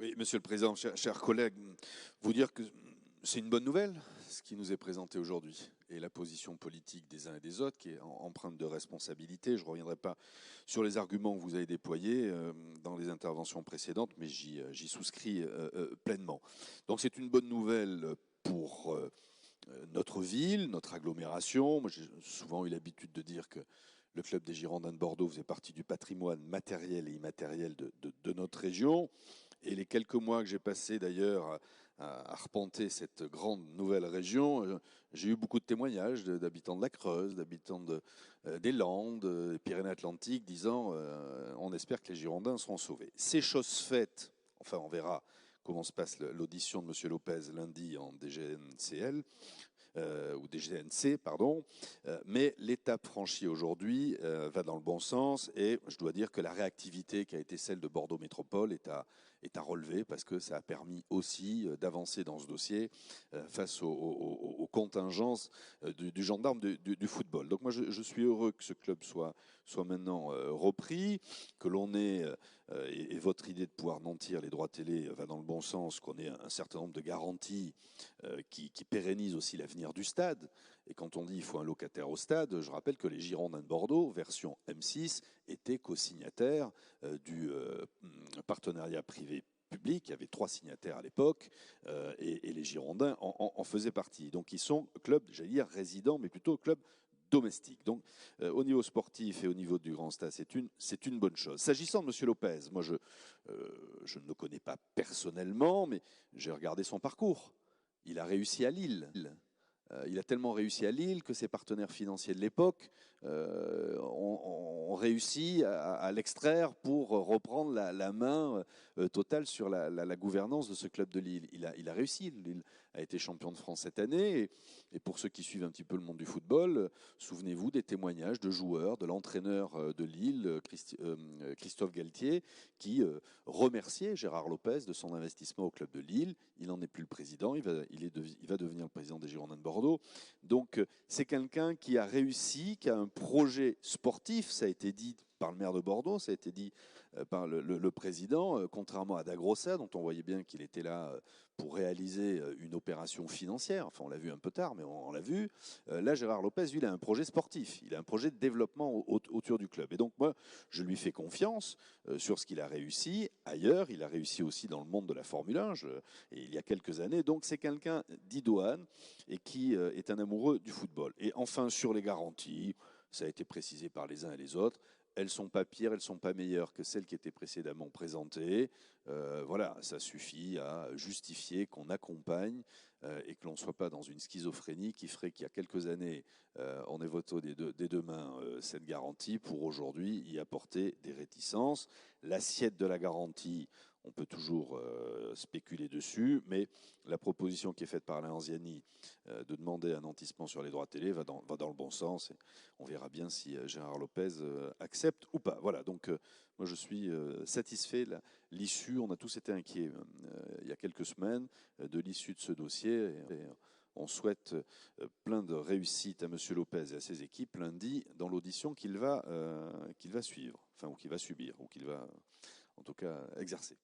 Oui, Monsieur le Président, chers collègues, vous dire que c'est une bonne nouvelle, ce qui nous est présenté aujourd'hui, et la position politique des uns et des autres, qui est empreinte de responsabilité. Je ne reviendrai pas sur les arguments que vous avez déployés dans les interventions précédentes, mais j'y souscris pleinement. Donc c'est une bonne nouvelle pour notre ville, notre agglomération. Moi, j'ai souvent eu l'habitude de dire que le club des Girondins de Bordeaux faisait partie du patrimoine matériel et immatériel de notre région. Et les quelques mois que j'ai passés d'ailleurs à arpenter cette grande nouvelle région, j'ai eu beaucoup de témoignages d'habitants de la Creuse, d'habitants des Landes, des Pyrénées-Atlantiques, disant on espère que les Girondins seront sauvés. Ces choses faites, enfin on verra comment se passe l'audition de M. Lopez lundi en DGNCL, ou DGNC, pardon. Mais l'étape franchie aujourd'hui va dans le bon sens et je dois dire que la réactivité qui a été celle de Bordeaux Métropole est à relever parce que ça a permis aussi d'avancer dans ce dossier face aux contingences du gendarme du football. Donc moi je suis heureux que ce club soit maintenant repris, que l'on ait, et votre idée de pouvoir nantir les droits télé va dans le bon sens, qu'on ait un certain nombre de garanties qui pérennisent aussi l'avenir du stade. Et quand on dit il faut un locataire au stade, je rappelle que les Girondins de Bordeaux, version M6, étaient co-signataires du partenariat privé-public. Il y avait 3 signataires à l'époque et les Girondins en faisaient partie. Donc ils sont club, j'allais dire résident, mais plutôt club domestique. Donc, au niveau sportif et au niveau du grand stade, c'est une bonne chose. S'agissant de M. Lopez, moi, je ne le connais pas personnellement, mais j'ai regardé son parcours. Il a réussi à Lille. Il a tellement réussi à Lille que ses partenaires financiers de l'époque ont réussi à l'extraire pour reprendre la main totale sur la gouvernance de ce club de Lille. Il a réussi. Lille a été champion de France cette année. Et pour ceux qui suivent un petit peu le monde du football, souvenez-vous des témoignages de joueurs, de l'entraîneur de Lille, Christophe Galtier, qui remerciait Gérard Lopez de son investissement au club de Lille. Il n'en est plus le président. Il va devenir le président des Girondins de Bordeaux. Donc c'est quelqu'un qui a réussi, qui a un projet sportif, ça a été dit par le maire de Bordeaux, ça a été dit par le président, contrairement à Dagrossa, dont on voyait bien qu'il était là pour réaliser une opération financière. Enfin, on l'a vu un peu tard, mais on l'a vu. Là, Gérard Lopez, lui, il a un projet sportif. Il a un projet de développement autour du club. Et donc, moi, je lui fais confiance sur ce qu'il a réussi ailleurs. Il a réussi aussi dans le monde de la Formule 1, et il y a quelques années. Donc, c'est quelqu'un d'idoine et qui est un amoureux du football. Et enfin, sur les garanties, ça a été précisé par les uns et les autres, elles ne sont pas pires, elles ne sont pas meilleures que celles qui étaient précédemment présentées. Voilà, ça suffit à justifier qu'on accompagne et que l'on ne soit pas dans une schizophrénie qui ferait qu'il y a quelques années, on évoquait des deux mains cette garantie pour aujourd'hui y apporter des réticences. L'assiette de la garantie, on peut toujours spéculer dessus, mais la proposition qui est faite par Alain Anziani de demander un nantissement sur les droits télé va dans le bon sens. Et on verra bien si Gérard Lopez accepte ou pas. Voilà, donc moi je suis satisfait de l'issue. On a tous été inquiets il y a quelques semaines de l'issue de ce dossier. Et on souhaite plein de réussite à M. Lopez et à ses équipes lundi dans l'audition qu'il va suivre, enfin, ou qu'il va subir, ou qu'il va en tout cas exercer.